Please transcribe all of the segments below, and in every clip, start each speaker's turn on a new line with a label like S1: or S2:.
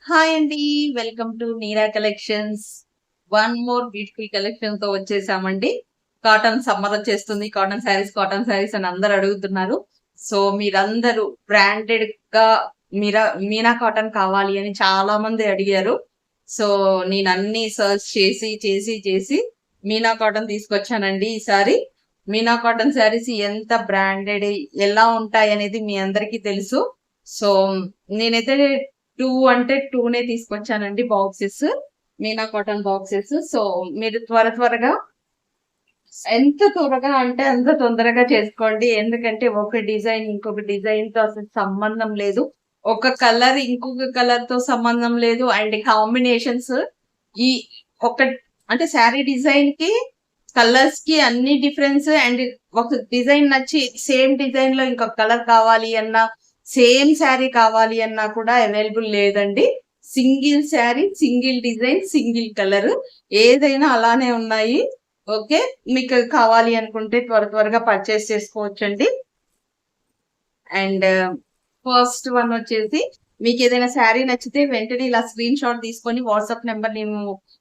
S1: Hi అండి. Welcome to neera collections. One more beautiful కలెక్షన్‌తో వచ్చేసామండి. Cotton summer వచ్చేస్తుంది. Cotton saris అని అందరూ అడుగుతున్నారు. సో, మీరందరూ బ్రాండెడ్‌గా మీనా కాటన్ కావాలి అని చాలా మంది అడిగారు. సో, నేనన్నీ సెర్చ్ చేసి మీనా కాటన్ తీసుకొచ్చానండి ఈసారి. మీనా కాటన్ శారీస్ ఎంత బ్రాండెడ్ ఎలా ఉంటాయనేది మీ అందరికీ తెలుసు. సో, నేనైతే 2 అంటే 2నే తీసుకొచ్చానండి boxes. Meena cotton boxes. So, మీరు త్వరగా ఎంత త్వరగా అంటే అంత తొందరగా చేసుకోండి. ఎందుకంటే ఒక డిజైన్ ఇంకొక డిజైన్‌తో అసలు సంబంధం లేదు. ఒక కలర్ ఇంకొక కలర్‌తో సంబంధం లేదు. అండ్ కాంబినేషన్స్ ఈ ఒక అంటే శారీ డిజైన్‌కి, కలర్స్‌కి అన్ని డిఫరెన్స్. అండ్ ఒక డిజైన్ నచ్చి సేమ్ డిజైన్‌లో ఇంకొక కలర్ కావాలి అన్నా, సేమ్ శారీ కావాలి అన్నా కూడా అవైలబుల్ లేదండి. Single sari, single design, single colour ఏదైనా అలానే ఉన్నాయి. ఓకే. మీకు కావాలి అనుకుంటే త్వరగా పర్చేస్ చేసుకోవచ్చండి. అండ్ ఫస్ట్ వన్ వచ్చేసి మీకేదైనా శారీ నచ్చితే వెంటనే ఇలా స్క్రీన్ షాట్ తీసుకొని వాట్సాప్ నెంబర్ నేను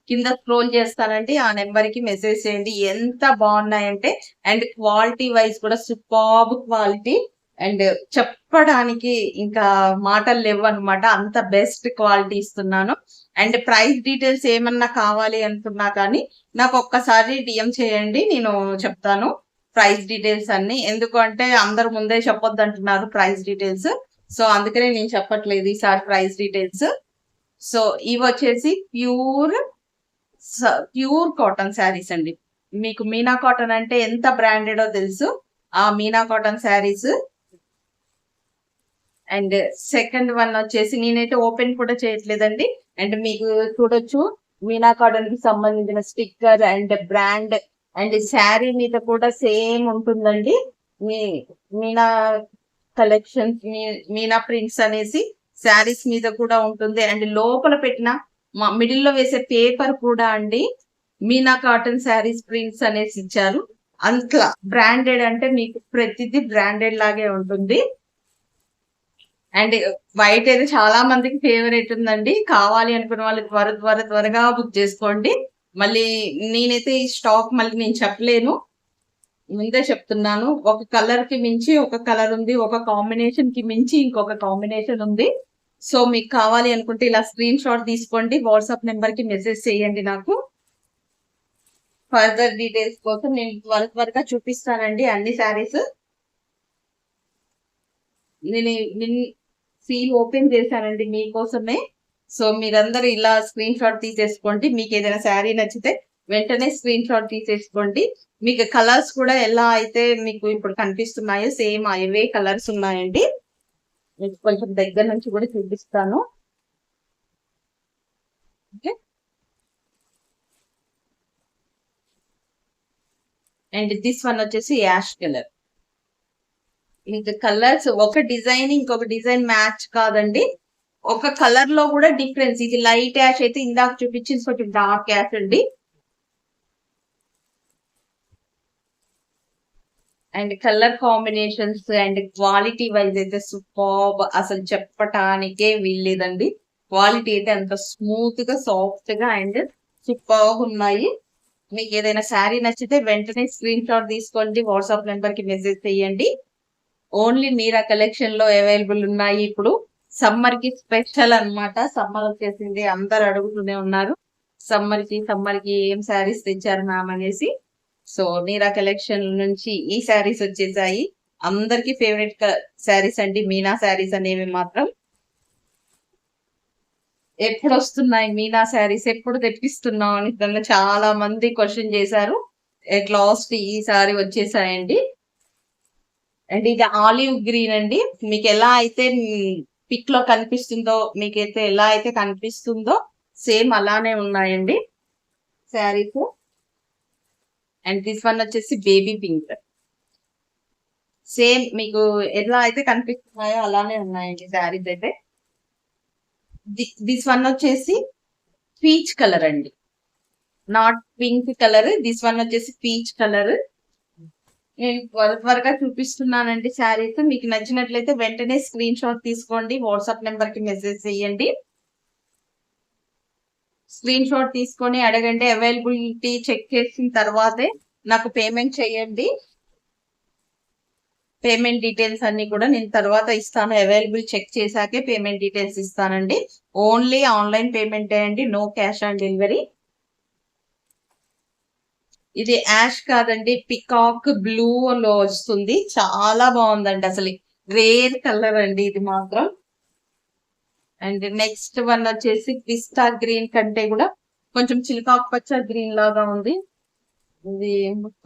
S1: కింద స్క్రోల్ చేస్తానండి. ఆ నెంబర్‌కి మెసేజ్ చేయండి. ఎంత బాగున్నాయంటే అండ్ క్వాలిటీ వైస్ కూడా సూపర్బ్ క్వాలిటీ. అండ్ చెప్పడానికి ఇంకా మాటలు లేవన్నమాట. అంత బెస్ట్ క్వాలిటీ ఇస్తున్నాను. అండ్ ప్రైస్ డీటెయిల్స్ ఏమన్నా కావాలి అనుకున్నా కానీ నాకు ఒక్కసారి డీఎం చేయండి. నేను చెప్తాను. ప్రైస్ డీటెయిల్స్ అన్ని. ఎందుకు అంటే అందరూ ముందే చెప్పొద్దంటున్నారు ప్రైస్ డీటెయిల్స్. సో, అందుకనే నేను చెప్పట్లేదు ఈసారి ప్రైస్ డీటెయిల్స్. సో, ఇవొచ్చేసి స ప్యూర్ కాటన్ శారీస్ అండి. మీకు మీనా కాటన్ అంటే ఎంత బ్రాండెడో తెలుసు. ఆ Meena cotton saris. And second one వచ్చేసి నేనైతే ఓపెన్ కూడా చేయట్లేదండి. అండ్ మీకు చూడొచ్చు మీనా కాటన్ కి సంబంధించిన sticker and brand and sari మీద కూడా సేమ్ ఉంటుందండి. మీ మీనా కలెక్షన్స్ మీనా ప్రింట్స్ అనేసి శారీస్ మీద కూడా ఉంటుంది. అండ్ లోపల పెట్టిన మిడిల్ లో వేసే పేపర్ కూడా అండి మీనా కాటన్ శారీస్ ప్రింట్స్ అనేసి ఇచ్చారు. అంతలా బ్రాండెడ్ అంటే మీకు ప్రతిదీ బ్రాండెడ్ లాగే ఉంటుంది. అండ్ వైట్ అయితే చాలా మందికి ఫేవరెట్ ఉందండి. కావాలి అనుకున్న వాళ్ళు త్వరగా బుక్ చేసుకోండి. మళ్ళీ నేనైతే ఈ స్టాక్ మళ్ళీ నేను చెప్పలేను. ముందే చెప్తున్నాను. ఒక కలర్ కి మించి ఒక కలర్ ఉంది. ఒక కాంబినేషన్ కి మించి ఇంకొక కాంబినేషన్ ఉంది. సో, మీకు కావాలి అనుకుంటే ఇలా స్క్రీన్ షాట్ తీసుకోండి. వాట్సాప్ నెంబర్ కి మెసేజ్ చేయండి నాకు. ఫర్దర్ డీటెయిల్స్ కోసం నేను త్వరగా చూపిస్తానండి అన్ని శారీస్. నేను నిన్ సీల్ ఓపెన్ చేశానండి మీకోసమే. సో, మీరందరూ ఇలా స్క్రీన్ షాట్ తీసేసుకోండి. మీకేదైనా శారీ నచ్చితే వెంటనే స్క్రీన్ షాట్ తీసేసుకోండి. మీకు కలర్స్ కూడా ఎలా అయితే మీకు ఇప్పుడు కనిపిస్తున్నాయో సేమ్ అవే కలర్స్ ఉన్నాయండి. మీకు కొంచెం దగ్గర నుంచి కూడా చూపిస్తాను. ఓకే. అండ్ దిస్ వన్ వచ్చేసి యాష్ కలర్. ఇంకా కలర్స్ ఒక డిజైన్ ఇంకొక డిజైన్ మ్యాచ్ కాదండి. ఒక కలర్ లో కూడా డిఫరెన్స్. ఇది లైట్ యాష్ అయితే ఇందాక చూపించింది కొంచెం డార్క్ యాష్ అండి. And colour combinations and quality wise అయితే సూపర్బ్. అసలు చెప్పటానికే వీల్లేదండి. క్వాలిటీ అయితే అంత స్మూత్ గా సాఫ్ట్ గా అండ్ సూపర్బ్ ఉన్నాయి. మీకు ఏదైనా శారీ నచ్చితే వెంటనే స్క్రీన్ షాట్ తీసుకోండి. వాట్సాప్ నెంబర్ కి మెసేజ్ చేయండి. ఓన్లీ మీరా కలెక్షన్ లో అవైలబుల్ ఉన్నాయి ఇప్పుడు. సమ్మర్ కి స్పెషల్ అన్నమాట. సమ్మర్ వచ్చేసింది. అందరు అడుగుతూనే ఉన్నారు. సమ్మర్ కి ఏం శారీస్ తెచ్చారు మ్యామ్ అనేసి. సో, నీరా కలెక్షన్ నుంచి ఈ శారీస్ వచ్చేసాయి. అందరికి ఫేవరెట్ శారీస్ అండి మీనా శారీస్ అనేవి మాత్రం. ఎప్పుడొస్తున్నాయి మీనా శారీస్? ఎప్పుడు తెప్పిస్తున్నావు అని నన్ను చాలా మంది క్వశ్చన్ చేశారు. ఎట్ లాస్ట్ ఈసారి వచ్చేసాయండి. అండ్ ఇది ఆలివ్ గ్రీన్ అండి. మీకు ఎలా అయితే పిక్ లో కనిపిస్తుందో, మీకైతే ఎలా అయితే కనిపిస్తుందో సేమ్ అలానే ఉన్నాయండి శారీస్. అండ్ దిస్ వన్ వచ్చేసి బేబీ పింక్. సేమ్ మీకు ఎలా అయితే కనిపిస్తున్నాయో అలానే ఉన్నాయండి శారీస్ అయితే. దిస్ వన్ వచ్చేసి పీచ్ కలర్ అండి. Not pink colour. This one వచ్చేసి పీచ్ కలర్. నేను త్వరగా చూపిస్తున్నానండి శారీస్. మీకు నచ్చినట్లయితే వెంటనే స్క్రీన్ షాట్ తీసుకోండి. వాట్సాప్ నెంబర్ కి మెసేజ్ చేయండి. స్క్రీన్ షాట్ తీసుకొని అడగండి. అవైలబిలిటీ చెక్ చేసిన తర్వాతే నాకు పేమెంట్ చేయండి. పేమెంట్ డీటెయిల్స్ అన్ని కూడా నేను తర్వాత ఇస్తాను. అవైలబుల్ చెక్ చేశాకే పేమెంట్ డీటెయిల్స్ ఇస్తానండి. ఓన్లీ ఆన్లైన్ పేమెంట్ అండి, నో క్యాష్ ఆన్ డెలివరీ. ఇది యాష్ కాదండి, పికాక్ బ్లూ లో వస్తుంది. చాలా బాగుందండి, అసలు రేర్ కలర్ అండి ఇది మాత్రం. అండ్ నెక్స్ట్ వన్ వచ్చేసి పిస్తా గ్రీన్ కంటే కూడా కొంచెం చిలకాకు పచ్చ గ్రీన్ లాగా ఉంది. ఇది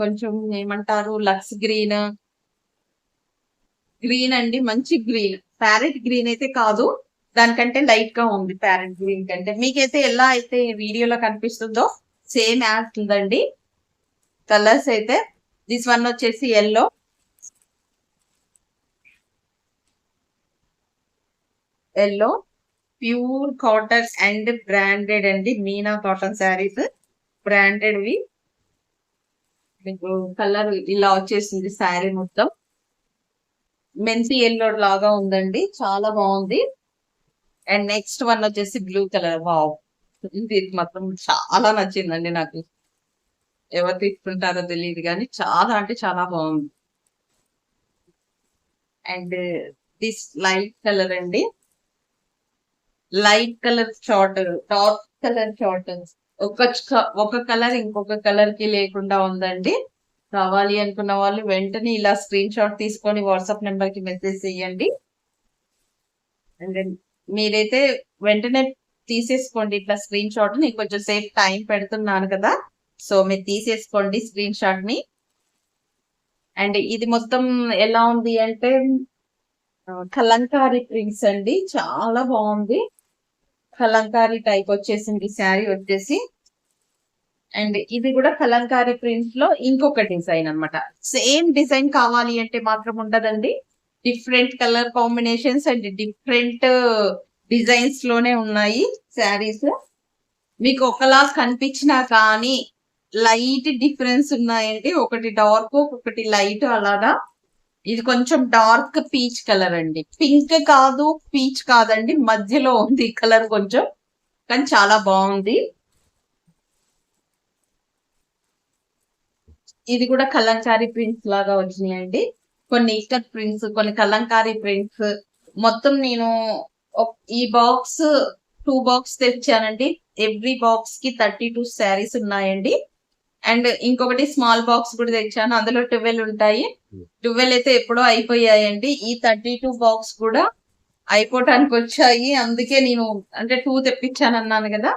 S1: కొంచెం ఏమంటారు, లక్స్ గ్రీన్ గ్రీన్ అండి, మంచి గ్రీన్. ప్యారెట్ గ్రీన్ అయితే కాదు, దానికంటే లైట్ గా ఉంది ప్యారెట్ గ్రీన్ కంటే. మీకైతే ఎలా అయితే వీడియోలో కనిపిస్తుందో సేమ్ యాజ్ ఉందండి కలర్స్ అయితే. దిస్ వన్ వచ్చేసి yellow, yellow pure cotton and branded అండి, మీనా కాటన్ శారీస్ బ్రాండెడ్వి. మీకు కలర్ ఇలా వచ్చేసింది శారీ మొత్తం. మెంతి ఎల్లో లాగా ఉందండి, చాలా బాగుంది. అండ్ నెక్స్ట్ వన్ వచ్చేసి బ్లూ కలర్. వావ్, ఇది మాత్రం చాలా నచ్చిందండి నాకు. ఎవరు తీసుకుంటారో తెలియదు కానీ చాలా అంటే చాలా బాగుంది. అండ్ దిస్ లైట్ కలర్ అండి, light colour short, dark colour short. ఒక కలర్ ఇంకొక కలర్ కి లేకుండా ఉందండి. కావాలి అనుకున్న వాళ్ళు వెంటనే ఇలా స్క్రీన్ షాట్ తీసుకొని వాట్సాప్ నెంబర్ కి మెసేజ్ చేయండి. అండ్ మీరైతే వెంటనే తీసేసుకోండి ఇట్లా స్క్రీన్ షాట్. నేను కొంచెం సేఫ్ టైం పెడుతున్నాను కదా, సో మీరు తీసేసుకోండి స్క్రీన్ షాట్ ని. అండ్ ఇది మొత్తం ఎలా ఉంది అంటే కలంకారీ ప్రింట్స్ అండి, చాలా బాగుంది. కలంకారీ టైప్ వచ్చేసింది శారీ వచ్చేసి. అండ్ ఇది కూడా కలంకారీ ప్రింట్స్ లో ఇంకొక డిజైన్ అన్నమాట. సేమ్ డిజైన్ కావాలి అంటే మాత్రం ఉండదండి, different colour combinations and different designs లోనే ఉన్నాయి శారీస్. మీకు ఒకలా కనిపించినా కానీ లైట్ డిఫరెన్స్ ఉన్నాయండి, ఒకటి డార్క్ ఒకటి లైట్ అలాగా. ఇది కొంచెం డార్క్ పీచ్ కలర్ అండి, పింక్ కాదు పీచ్ కాదండి, మధ్యలో ఉంది కలర్ కొంచెం, కానీ చాలా బాగుంది. ఇది కూడా కలంకారీ ప్రింట్స్ లాగా వచ్చినాయండి, కొన్ని ఇక్కత్ ప్రింట్స్, కొన్ని కలంకారీ ప్రింట్స్. మొత్తం నేను ఈ బాక్స్ 2 బాక్స్ తెచ్చానండి. ఎవ్రీ బాక్స్ కి 32 శారీస్ ఉన్నాయండి. అండ్ ఇంకొకటి స్మాల్ బాక్స్ కూడా తెచ్చాను, అందులో 12 ఉంటాయి. 12 అయితే ఎప్పుడో అయిపోయాయండి. ఈ 32 బాక్స్ కూడా అయిపోవటానికి వచ్చాయి. అందుకే నేను అంటే 2 తెప్పించాను అన్నాను కదా,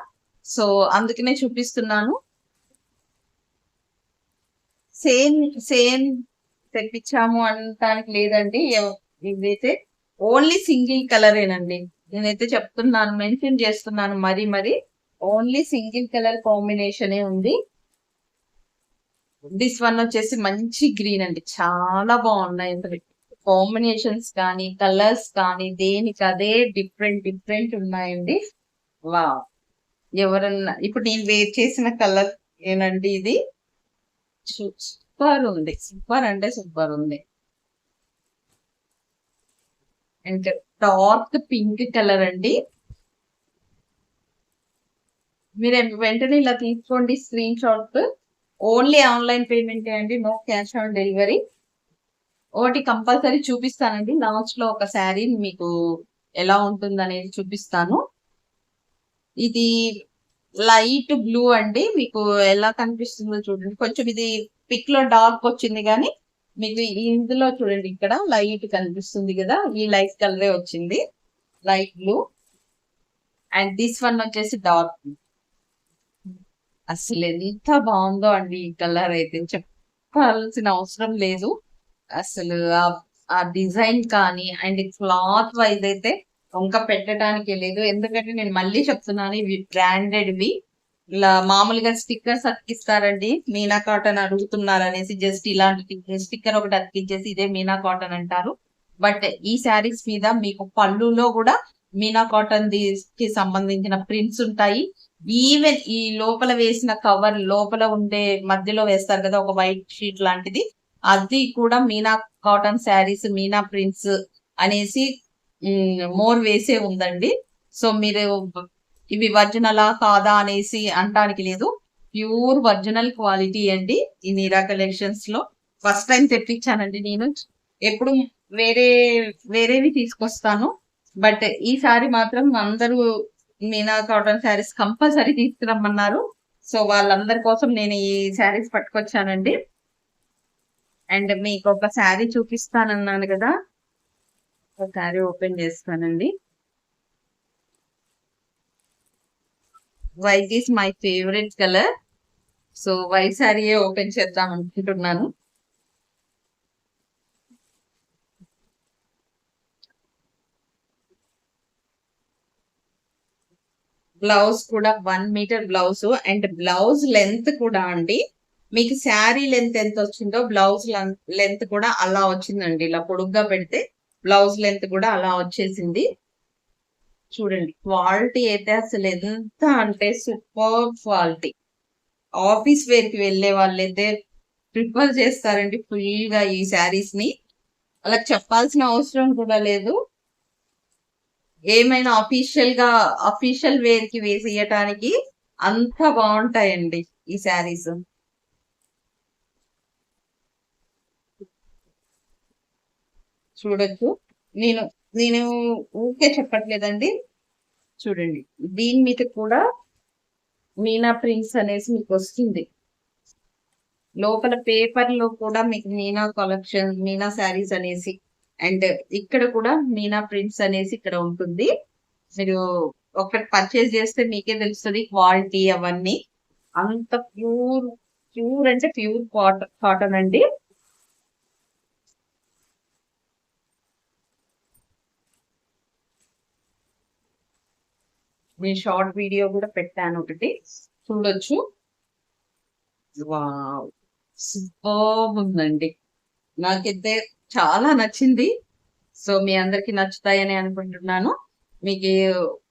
S1: సో అందుకనే చూపిస్తున్నాను. సేమ్ సేమ్ తెప్పించాము అనటానికి లేదండి, ఇదైతే ఓన్లీ సింగిల్ కలరేనండి. నేనైతే చెప్తున్నాను, మెన్షన్ చేస్తున్నాను మరి ఓన్లీ సింగిల్ కలర్ కాంబినేషన్ ఉంది. దిస్ వన్ వచ్చేసి మంచి గ్రీన్ అండి, చాలా బాగున్నాయి కాంబినేషన్స్ కానీ కలర్స్ కానీ దేనికి అదే డిఫరెంట్ డిఫరెంట్ ఉన్నాయండి. వా, ఎవరన్నా ఇప్పుడు నేను వేర్ చేసిన కలర్ ఏనండి ఇది, సూపర్ ఉంది, సూపర్ అంటే సూపర్ ఉంది. అండ్ డార్క్ పింక్ కలర్ అండి. మీరు వెంటనే ఇలా తీసుకోండి screen shot. Only online payment అండి, నో క్యాష్ ఆన్ డెలివరీ. ఒకటి కంపల్సరీ చూపిస్తానండి లాస్ట్ లో, ఒక శారీ మీకు ఎలా ఉంటుంది అనేది చూపిస్తాను. ఇది లైట్ బ్లూ అండి, మీకు ఎలా కనిపిస్తుందో చూడండి. కొంచెం ఇది పిక్ లో డార్క్ వచ్చింది కానీ మీకు ఇందులో చూడండి, ఇక్కడ లైట్ కనిపిస్తుంది కదా, ఈ లైట్ కలరే వచ్చింది, light blue. And this one వచ్చేసి డార్క్. అసలు ఎంత బాగుందో అండి ఈ కలర్ అయితే, చెప్పాల్సిన అవసరం లేదు. అసలు ఆ డిజైన్ కానీ అండ్ క్లాత్ వైజ్ అయితే వంక పెట్టడానికి లేదు. ఎందుకంటే నేను మళ్ళీ చెప్తున్నాను, ఇవి బ్రాండెడ్వి. ఇలా మామూలుగా స్టిక్కర్స్ అతికిస్తారండి, మీనా కాటన్ అడుగుతున్నారు అనేసి జస్ట్ ఇలాంటి స్టిక్కర్ ఒకటి అతికించేసి ఇదే మీనా కాటన్ అంటారు. బట్ ఈ శారీస్ మీద మీకు పళ్ళులో కూడా మీనా కాటన్ కి సంబంధించిన ప్రింట్స్ ఉంటాయి. ఈవెన్ ఈ లోపల వేసిన కవర్ లోపల ఉండే మధ్యలో వేస్తారు కదా ఒక వైట్ షీట్ లాంటిది, అది కూడా మీనా కాటన్ శారీస్ మీనా ప్రింట్స్ అనేసి మోర్ వేసే ఉందండి. సో మీరు ఇవి ఒరిజినలా కాదా అనేసి అనడానికి లేదు. ప్యూర్ ఒరిజినల్ క్వాలిటీ అండి ఈ నీరా కలెక్షన్స్ లో. ఫస్ట్ టైం తెప్పించానండి నేను. ఎప్పుడు వేరే వేరేవి తీసుకొస్తాను, బట్ ఈసారి మాత్రం అందరూ మీనా కాటన్ శారీస్ కంపల్సరీ తీసుకురమ్మన్నారు. సో వాళ్ళందరి కోసం నేను ఈ శారీస్ పట్టుకొచ్చానండి. అండ్ మీకు ఒక శారీ చూపిస్తానన్నాను కదా, ఒక శారీ ఓపెన్ చేస్తానండి. White is my favourite colour. So white శారీయే ఓపెన్ చేద్దాం అనుకుంటున్నాను. బ్లౌజ్ కూడా 1 metre blouse. And blouse length కూడా అండి, మీకు శారీ లెంత్ ఎంత వచ్చిందో బ్లౌజ్ లెంత్ కూడా అలా వచ్చిందండి. ఇలా పొడుగ్గా పెడితే బ్లౌజ్ లెంత్ కూడా అలా వచ్చేసింది. చూడండి క్వాలిటీ అయితే అసలు ఎంత అంటే సూపర్ క్వాలిటీ. ఆఫీస్ వేర్ కి వెళ్ళే వాళ్ళైతే ప్రిఫర్ చేస్తారండి ఫుల్ గా ఈ శారీస్ ని. అలా చెప్పాల్సిన అవసరం కూడా లేదు. ఏమైనా అఫీషియల్ వేర్ కి వేసేయటానికి అంత బాగుంటాయండి ఈ శారీస్. చూడొచ్చు. నేను నేను ఊరికే చెప్పట్లేదండి. చూడండి దీని మీద కూడా మీనా ప్రింట్స్ అనేసి మీకు వస్తుంది. లోపల పేపర్ లో కూడా మీకు మీనా కలెక్షన్, మీనా శారీస్ అనేసి, అండ్ ఇక్కడ కూడా మీనా ప్రింట్స్ అనేసి ఇక్కడ ఉంటుంది. మీరు ఒకటి పర్చేస్ చేస్తే మీకే తెలుస్తుంది క్వాలిటీ అవన్నీ. అంత ప్యూర్ ప్యూర్ అంటే ప్యూర్ కాటన్ అండి. నేను షార్ట్ వీడియో కూడా పెట్టాను ఒకటి, చూడొచ్చు. వావ్, సూపర్ ఉందండి. నాకైతే చాలా నచ్చింది. సో మీ అందరికి నచ్చుతాయని అనుకుంటున్నాను. మీకు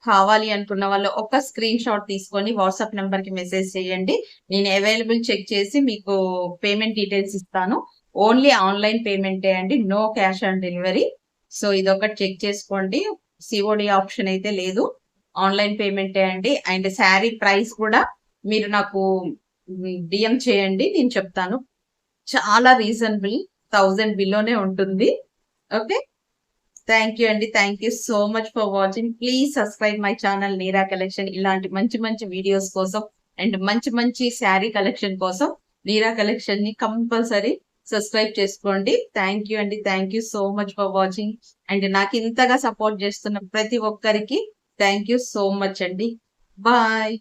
S1: కావాలి అనుకున్న వాళ్ళు ఒక స్క్రీన్ షాట్ తీసుకొని వాట్సాప్ నెంబర్ కి మెసేజ్ చేయండి. నేను అవైలబుల్ చెక్ చేసి మీకు పేమెంట్ డీటెయిల్స్ ఇస్తాను. ఓన్లీ ఆన్లైన్ పేమెంటే అండి, no cash on delivery. So ఇదొకటి చెక్ చేసుకోండి. సిఓడి ఆప్షన్ అయితే లేదు, ఆన్లైన్ పేమెంటే అండి. అండ్ శారీ ప్రైస్ కూడా మీరు నాకు డిఎం చేయండి, నేను చెప్తాను. చాలా రీజనబుల్, 1000 బిలోనే ఉంటుంది. ఓకే, థ్యాంక్ యూ అండి. Thank you so much for watching. Please subscribe my channel neera collection. ఇలాంటి మంచి మంచి వీడియోస్ కోసం అండ్ మంచి మంచి శారీ కలెక్షన్ కోసం నీరా కలెక్షన్ ని కంపల్సరీ సబ్స్క్రైబ్ చేసుకోండి. థ్యాంక్ యూ అండి. Thank you so much for watching. And నాకు ఇంతగా సపోర్ట్ చేస్తున్న ప్రతి ఒక్కరికి థ్యాంక్ యూ సో మచ్ అండి. బాయ్.